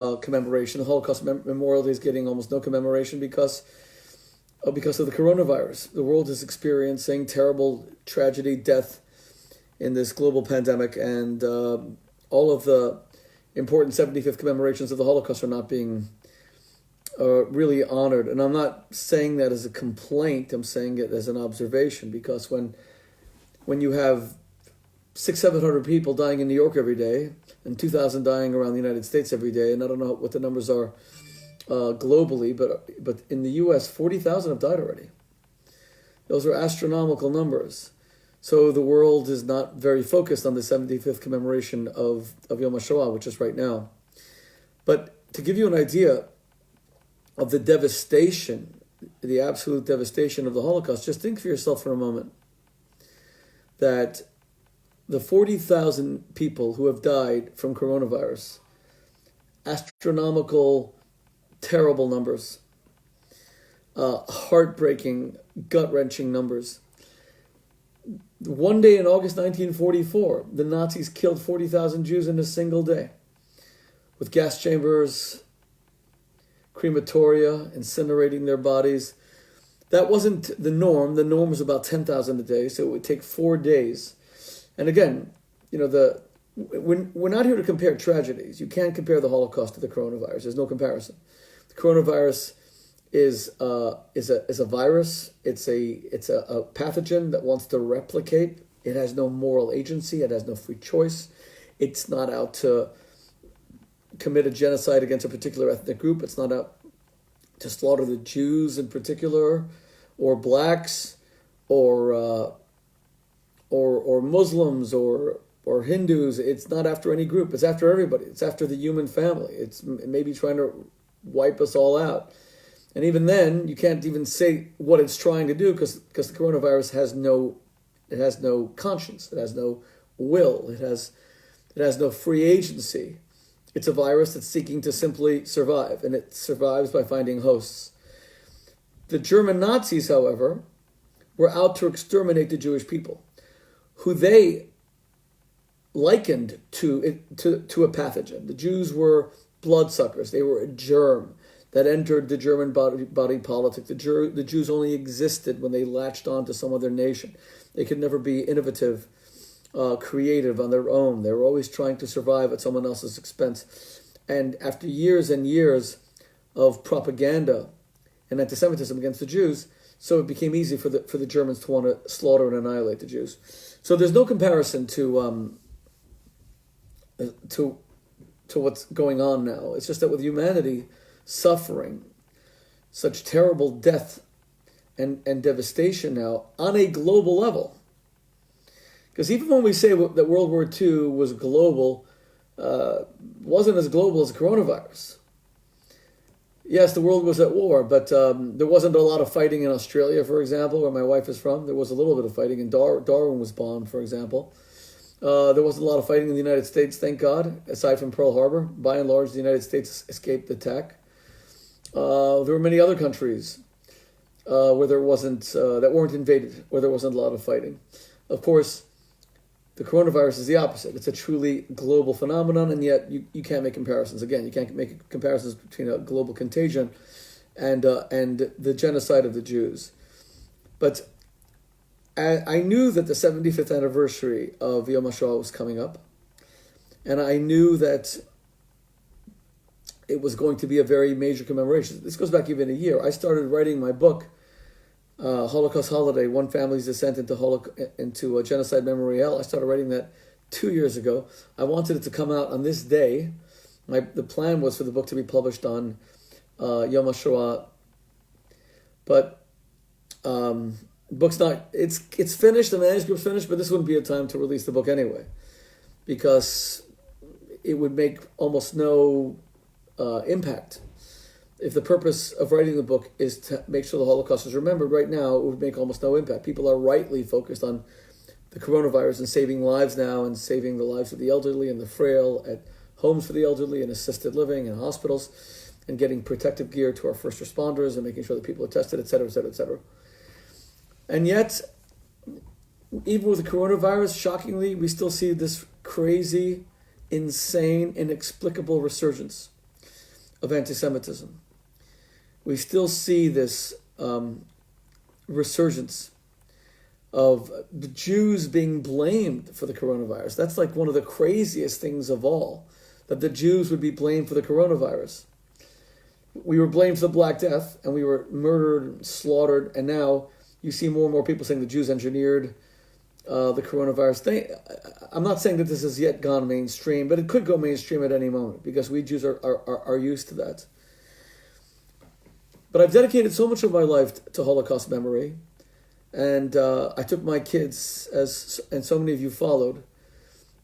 commemoration. The Holocaust Memorial Day is getting almost no commemoration because of the coronavirus. The world is experiencing terrible tragedy, death in this global pandemic, and all of the important 75th commemorations of the Holocaust are not being really honored. And I'm not saying that as a complaint. I'm saying it as an observation, because when you have 600-700 people dying in New York every day and 2,000 dying around the United States every day, and I don't know what the numbers are globally, but in the U.S., 40,000 have died already. Those are astronomical numbers. So the world is not very focused on the 75th commemoration of Yom HaShoah, which is right now. But to give you an idea of the devastation, the absolute devastation of the Holocaust, just think for yourself for a moment that the 40,000 people who have died from coronavirus, astronomical, terrible numbers, heartbreaking, gut-wrenching numbers. One day in August 1944, the Nazis killed 40,000 Jews in a single day with gas chambers, crematoria, incinerating their bodies. That wasn't the norm. The norm was about 10,000 a day, so it would take 4 days. And again, we're not here to compare tragedies. You can't compare the Holocaust to the coronavirus. There's no comparison. The coronavirus is a virus. It's a pathogen that wants to replicate. It has no moral agency. It has no free choice. It's not out to commit a genocide against a particular ethnic group. It's not out to slaughter the Jews in particular, or blacks, or Muslims, or Hindus. It's not after any group. It's after everybody. It's after the human family. It's maybe trying to wipe us all out. And even then, you can't even say what it's trying to do, because the coronavirus has no conscience. It has no will. It has no free agency. It's a virus that's seeking to simply survive, and it survives by finding hosts. The German Nazis, however, were out to exterminate the Jewish people, who they likened to a pathogen. The Jews were bloodsuckers. They were a germ that entered the German body politic. The Jews only existed when they latched on to some other nation. They could never be innovative, creative on their own. They were always trying to survive at someone else's expense. And after years and years of propaganda and anti-Semitism against the Jews, so it became easy for the Germans to want to slaughter and annihilate the Jews. So there's no comparison to what's going on now. It's just that with humanity suffering such terrible death and devastation now on a global level. Because even when we say that World War II was global, wasn't as global as the coronavirus. Yes, the world was at war, but there wasn't a lot of fighting in Australia, for example, where my wife is from. There was a little bit of fighting, and Darwin was bombed, for example. There wasn't a lot of fighting in the United States, thank God, aside from Pearl Harbor. By and large, the United States escaped the attack. There were many other countries where there wasn't that weren't invaded, where there wasn't a lot of fighting. Of course, the coronavirus is the opposite. It's a truly global phenomenon, and yet you can't make comparisons. Again, you can't make comparisons between a global contagion and the genocide of the Jews. But I knew that the 75th anniversary of Yom HaShoah was coming up, and I knew that it was going to be a very major commemoration. This goes back even a year. I started writing my book, Holocaust Holiday, One Family's Descent into a Genocide Memorial. I started writing that 2 years ago. I wanted it to come out on this day. The plan was for the book to be published on Yom HaShoah, but book's not. It's finished. The manuscript's finished, but this wouldn't be a time to release the book anyway, because it would make almost no impact. If the purpose of writing the book is to make sure the Holocaust is remembered, right now it would make almost no impact. People are rightly focused on the coronavirus and saving lives now, and saving the lives of the elderly and the frail at homes for the elderly and assisted living and hospitals, and getting protective gear to our first responders and making sure that people are tested, et cetera, et cetera, et cetera. And yet, even with the coronavirus, shockingly, we still see this crazy, insane, inexplicable resurgence. of anti-Semitism. We still see this resurgence of the Jews being blamed for the coronavirus. That's like one of the craziest things of all, that the Jews would be blamed for the coronavirus. We were blamed for the Black Death, and we were murdered, slaughtered, and now you see more and more people saying the Jews engineered the coronavirus thing. I'm not saying that this has yet gone mainstream, but it could go mainstream at any moment because we Jews are used to that. But I've dedicated so much of my life to Holocaust memory, and I took my kids, and so many of you followed,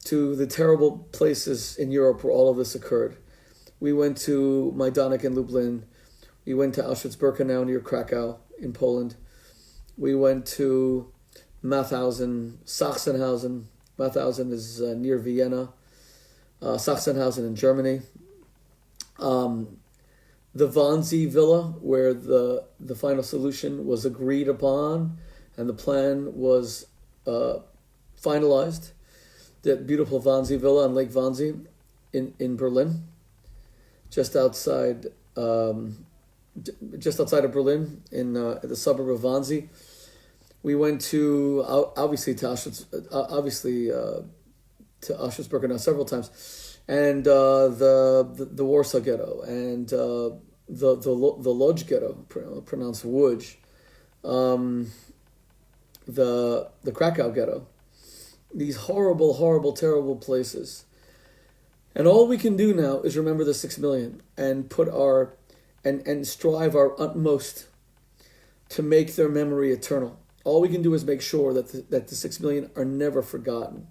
to the terrible places in Europe where all of this occurred. We went to Majdanek in Lublin. We went to Auschwitz-Birkenau near Krakow in Poland. We went to Mauthausen, Sachsenhausen. Mauthausen is near Vienna. Sachsenhausen in Germany. The Wannsee Villa, where the final solution was agreed upon and the plan was finalized. That beautiful Wannsee Villa on Lake Wannsee in Berlin, just outside of Berlin, in the suburb of Wannsee. We went to Auschwitz-Birkenau several times, and the Warsaw Ghetto, and the Lodz Ghetto, pronounced Łódź, the Krakow Ghetto. These horrible, horrible, terrible places. And all we can do now is remember the 6 million and put and strive our utmost to make their memory eternal. All we can do is make sure that the 6 million are never forgotten.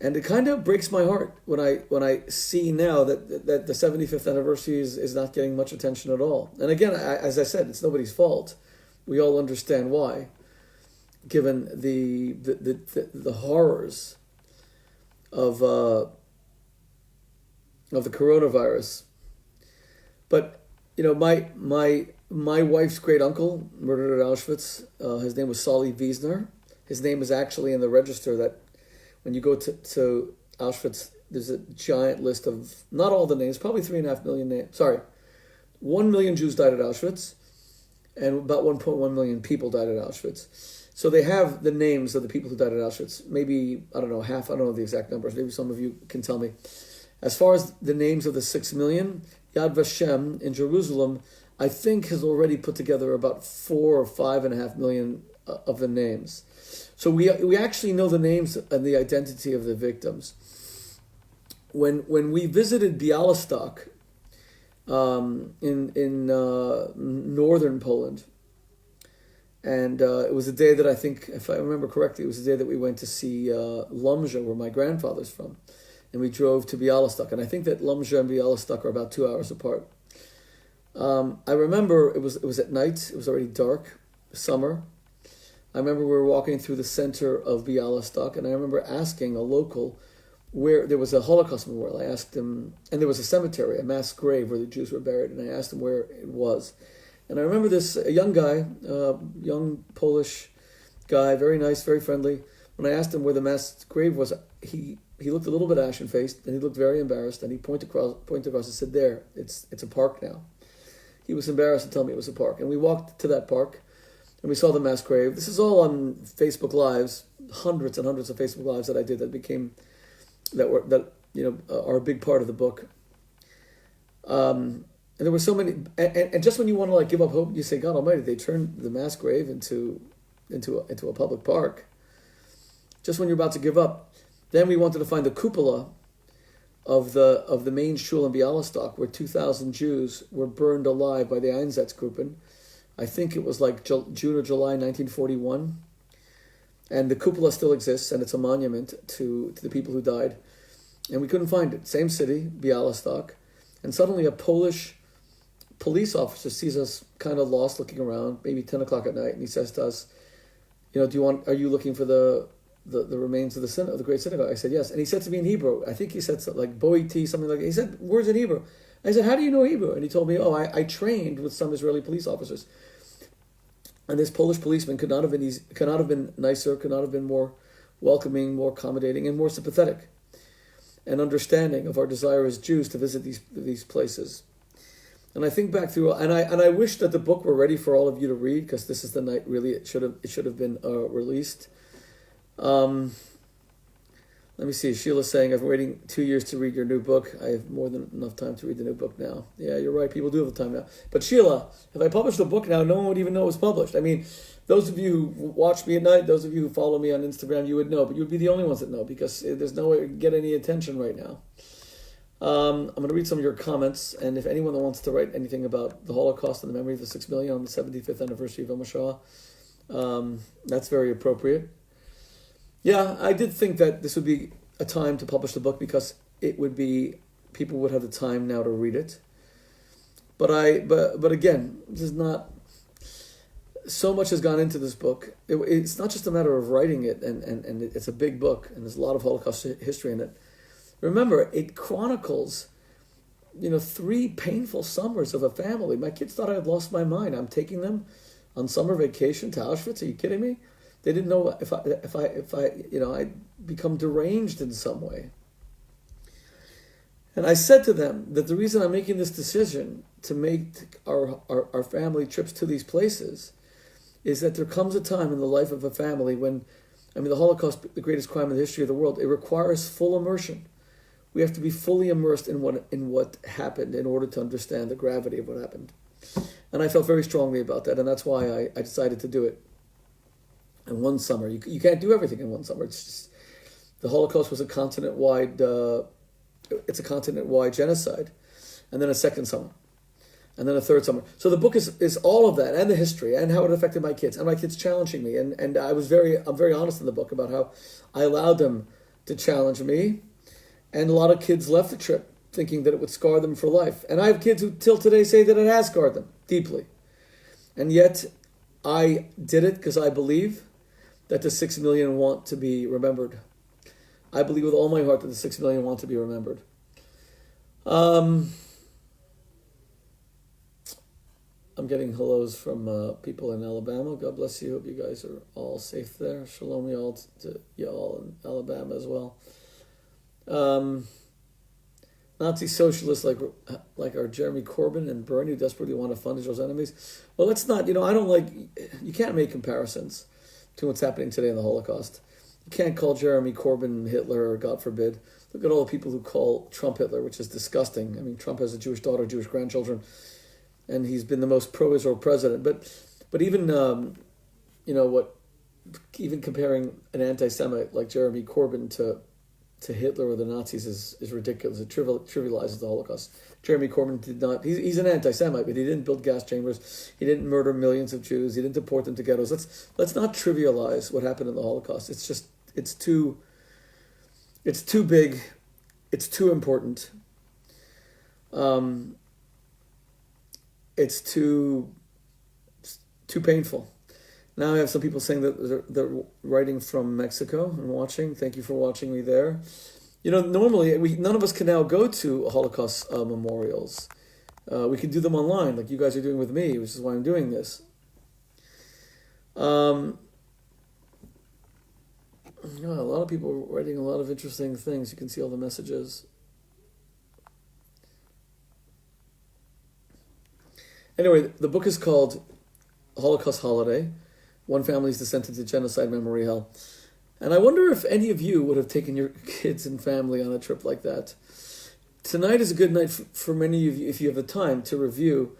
And it kind of breaks my heart when I see now that the 75th anniversary is not getting much attention at all. And again, as I said, it's nobody's fault. We all understand why, given the horrors of the coronavirus. But my wife's great uncle murdered at Auschwitz. His name was Solly Wiesner. His name is actually in the register that when you go to Auschwitz, there's a giant list of, not all the names, probably 3.5 million names. 1 million Jews died at Auschwitz, and about 1.1 million people died at Auschwitz. So they have the names of the people who died at Auschwitz. Maybe, I don't know, half, I don't know the exact numbers. Maybe some of you can tell me. As far as the names of the 6 million, Yad Vashem in Jerusalem, I think, has already put together about 4 or 5.5 million of the names. So we actually know the names and the identity of the victims. When we visited Białystok in northern Poland, and it was a day that I think, if I remember correctly, it was the day that we went to see Lomża, where my grandfather's from, and we drove to Białystok. And I think that Lomża and Białystok are about 2 hours apart. I remember it was at night. It was already dark, summer. I remember we were walking through the center of Białystok, and I remember asking a local where there was a Holocaust memorial. I asked him, and there was a cemetery, a mass grave where the Jews were buried, and I asked him where it was. And I remember a young guy, young Polish guy, very nice, very friendly. When I asked him where the mass grave was, he looked a little bit ashen-faced, and he looked very embarrassed, and he pointed across and said, "There, it's a park now." He was embarrassed to tell me it was a park. And we walked to that park, and we saw the mass grave. This is all on Facebook Lives, hundreds and hundreds of Facebook Lives that I did that are a big part of the book. And there were so many, and just when you want to give up hope, you say, God Almighty, they turned the mass grave into a public park. Just when you're about to give up, then we wanted to find the cupola of the main shul in Białystok, where 2,000 Jews were burned alive by the Einsatzgruppen. I think it was June or July 1941. And the cupola still exists, and it's a monument to the people who died. And we couldn't find it. Same city, Białystok. And suddenly a Polish police officer sees us kind of lost, looking around, maybe 10 o'clock at night, and he says to us, are you looking for the remains of the great synagogue? I said, yes. And he said to me in Hebrew, I think he said something like Boteach, something like that. He said words in Hebrew. I said, how do you know Hebrew? And he told me, I trained with some Israeli police officers. And this Polish policeman could not have been nicer, could not have been more welcoming, more accommodating, and more sympathetic and understanding of our desire as Jews to visit these places. And I think back through, and I wish that the book were ready for all of you to read, because this is the night really it should have been released. Let me see. Sheila's saying, I've been waiting 2 years to read your new book. I have more than enough time to read the new book now. Yeah, you're right. People do have the time now. But Sheila, if I published a book now, no one would even know it was published. I mean, those of you who watch me at night, those of you who follow me on Instagram, you would know. But you would be the only ones that know, because there's no way to get any attention right now. I'm going to read some of your comments. And if anyone that wants to write anything about the Holocaust and the memory of the 6 million on the 75th anniversary of Yom HaShoah, that's very appropriate. Yeah, I did think that this would be a time to publish the book, because it would be, people would have the time now to read it. But again, this is not, so much has gone into this book. It's not just a matter of writing it, and it's a big book, and there's a lot of Holocaust history in it. Remember, it chronicles, 3 painful summers of a family. My kids thought I had lost my mind. I'm taking them on summer vacation to Auschwitz. Are you kidding me? They didn't know if I'd become deranged in some way. And I said to them that the reason I'm making this decision to make our family trips to these places is that there comes a time in the life of a family when, the Holocaust, the greatest crime in the history of the world, it requires full immersion. We have to be fully immersed in what happened in order to understand the gravity of what happened. And I felt very strongly about that, and that's why I decided to do it. In one summer, you can't do everything in one summer. It's just, the Holocaust was a continent-wide genocide, and then a second summer, and then a third summer. So the book is all of that, and the history, and how it affected my kids, and my kids challenging me, and I'm very honest in the book about how I allowed them to challenge me, and a lot of kids left the trip thinking that it would scar them for life, and I have kids who till today say that it has scarred them deeply, and yet I did it because I believe that the 6 million want to be remembered. I believe with all my heart that the 6 million want to be remembered. I'm getting hellos from people in Alabama. God bless you. Hope you guys are all safe there. Shalom y'all to y'all in Alabama as well. Nazi socialists like our Jeremy Corbyn and Bernie who desperately want to fund Israel's enemies. Well, let's not, I don't like, you can't make comparisons to what's happening today in the Holocaust. You can't call Jeremy Corbyn Hitler, or God forbid. Look at all the people who call Trump Hitler, which is disgusting. Trump has a Jewish daughter, Jewish grandchildren, and he's been the most pro-Israel president. But even, even comparing an anti-Semite like Jeremy Corbyn to Hitler or the Nazis is ridiculous. It trivializes the Holocaust. Jeremy Corbyn did not, he's an anti-Semite, but he didn't build gas chambers. He didn't murder millions of Jews. He didn't deport them to ghettos. Let's not trivialize what happened in the Holocaust. It's too big. It's too important. It's too painful. Now I have some people saying that they're writing from Mexico and watching. Thank you for watching me there. Normally none of us can now go to Holocaust memorials. We can do them online, like you guys are doing with me, which is why I'm doing this. A lot of people are writing a lot of interesting things. You can see all the messages. Anyway, the book is called Holocaust Holiday. One family's descent into genocide, memory hell. And I wonder if any of you would have taken your kids and family on a trip like that. Tonight is a good night for many of you, if you have the time, to review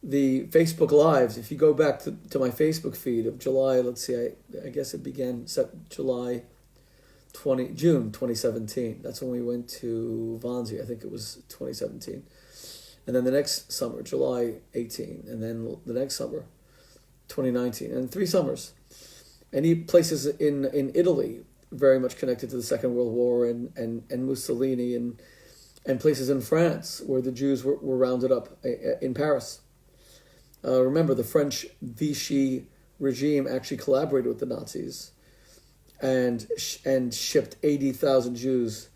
the Facebook Lives. If you go back to my Facebook feed of July, let's see, I guess it began June 2017. That's when we went to Wannsee. I think it was 2017. And then the next summer, July 18. And then the next summer, 2019, and 3 summers. And places in Italy, very much connected to the Second World War and Mussolini, and places in France where the Jews were rounded up in Paris. Remember, the French Vichy regime actually collaborated with the Nazis and shipped 80,000 Jews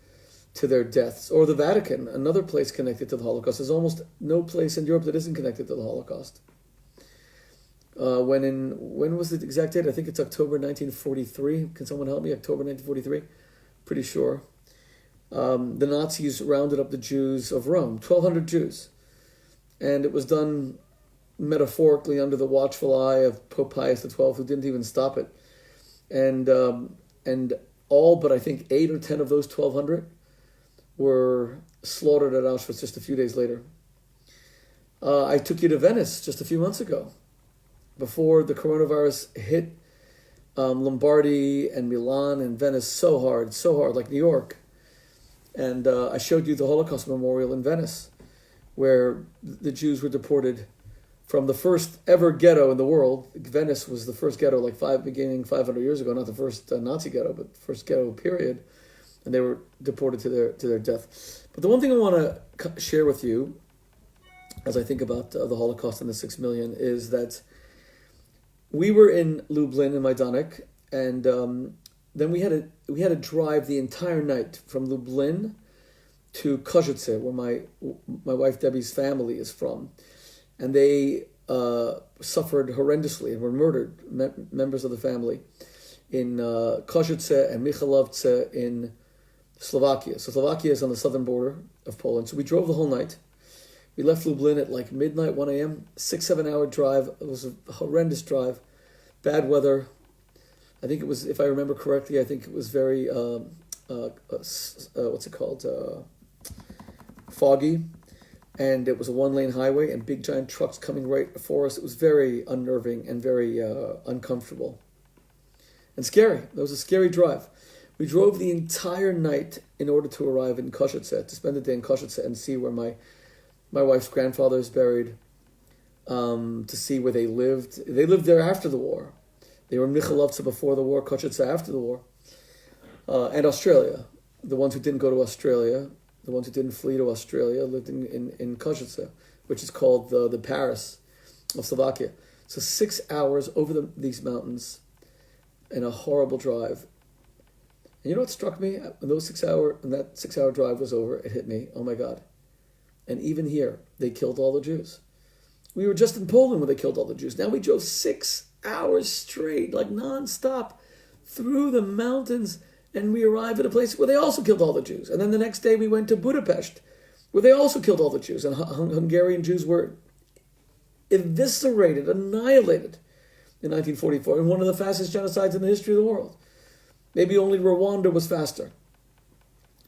to their deaths. Or the Vatican, another place connected to the Holocaust. There's almost no place in Europe that isn't connected to the Holocaust. When was the exact date? I think it's October 1943. Can someone help me? October 1943? Pretty sure. The Nazis rounded up the Jews of Rome, 1,200 Jews, And it was done metaphorically under the watchful eye of Pope Pius XII, who didn't even stop it. And all but I think 8 or 10 of those 1,200 were slaughtered at Auschwitz just a few days later. I took you to Venice just a few months ago, before the coronavirus hit Lombardy and Milan and Venice so hard, like New York. And I showed you the Holocaust Memorial in Venice, where the Jews were deported from the first ever ghetto in the world. Venice was the first ghetto, beginning 500 years ago, not the first Nazi ghetto, but the first ghetto period. And they were deported to their death. But the one thing I want to share with you, as I think about the Holocaust and the 6 million, is that we were in Lublin in Majdanek, and then we had to drive the entire night from Lublin to Kozice, where my wife Debbie's family is from, and they suffered horrendously and were murdered. Members of the family in Kozice and Michalovce in Slovakia. So Slovakia is on the southern border of Poland. So we drove the whole night. We left Lublin at like midnight, 1 a.m., 6-7 hour drive. It was a horrendous drive. Bad weather. I think it was, if I remember correctly, I think it was very, foggy. And it was a 1-lane highway and big giant trucks coming right for us. It was very unnerving and very uncomfortable. And scary. It was a scary drive. We drove the entire night in order to arrive in Kozice, to spend the day in Kozice and see where my wife's grandfather is buried, to see where they lived. They lived there after the war. They were in Michalovce before the war, Kozice after the war. And Australia. The ones who didn't go to Australia, the ones who didn't flee to Australia, lived in Kozice, which is called the Paris of Slovakia. So 6 hours over these mountains in a horrible drive. And you know what struck me? When that 6 hour drive was over, it hit me. Oh my God. And even here, they killed all the Jews. We were just in Poland when they killed all the Jews. Now we drove 6 hours straight, like nonstop, through the mountains, and we arrived at a place where they also killed all the Jews. And then the next day we went to Budapest, where they also killed all the Jews. And Hungarian Jews were eviscerated, annihilated in 1944, in one of the fastest genocides in the history of the world. Maybe only Rwanda was faster.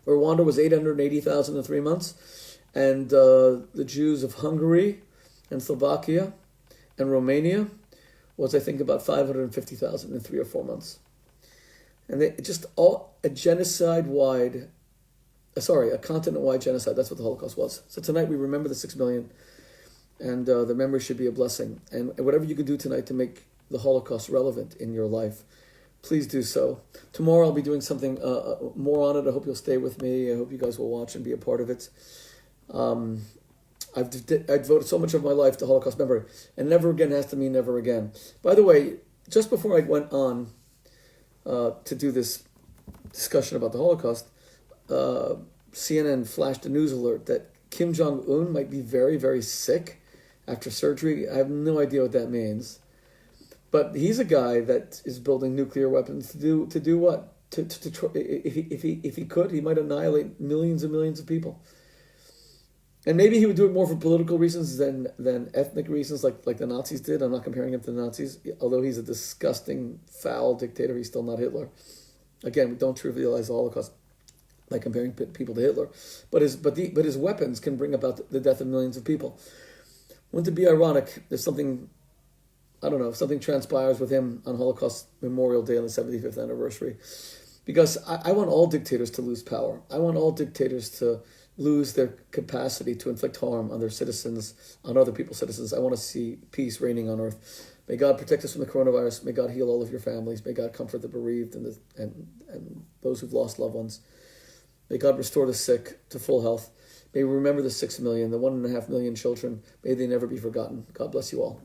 Rwanda was 880,000 in 3 months. And the Jews of Hungary and Slovakia and Romania was, I think, about 550,000 in 3 or 4 months. And they just all a continent-wide genocide. That's what the Holocaust was. So tonight we remember the 6 million, and the memory should be a blessing. And whatever you can do tonight to make the Holocaust relevant in your life, please do so. Tomorrow I'll be doing something more on it. I hope you'll stay with me. I hope you guys will watch and be a part of it. I've devoted so much of my life to Holocaust memory, and never again has to mean never again. By the way, just before I went on to do this discussion about the Holocaust, CNN flashed a news alert that Kim Jong-un might be very, very sick after surgery. I have no idea what that means. But he's a guy that is building nuclear weapons to do what? If he could, he might annihilate millions and millions of people. And maybe he would do it more for political reasons than ethnic reasons, like the Nazis did. I'm not comparing him to the Nazis, although he's a disgusting, foul dictator. He's still not Hitler. Again, we don't trivialize the Holocaust by comparing people to Hitler. But his weapons can bring about the death of millions of people. Wouldn't it be ironic? There's something. I don't know, if something transpires with him on Holocaust Memorial Day on the 75th anniversary. Because I want all dictators to lose power. I want all dictators to lose their capacity to inflict harm on their citizens, on other people's citizens. I want to see peace reigning on earth. May God protect us from the coronavirus. May God heal all of your families. May God comfort the bereaved and those who've lost loved ones. May God restore the sick to full health. May we remember the 6 million, the 1.5 million children. May they never be forgotten. God bless you all.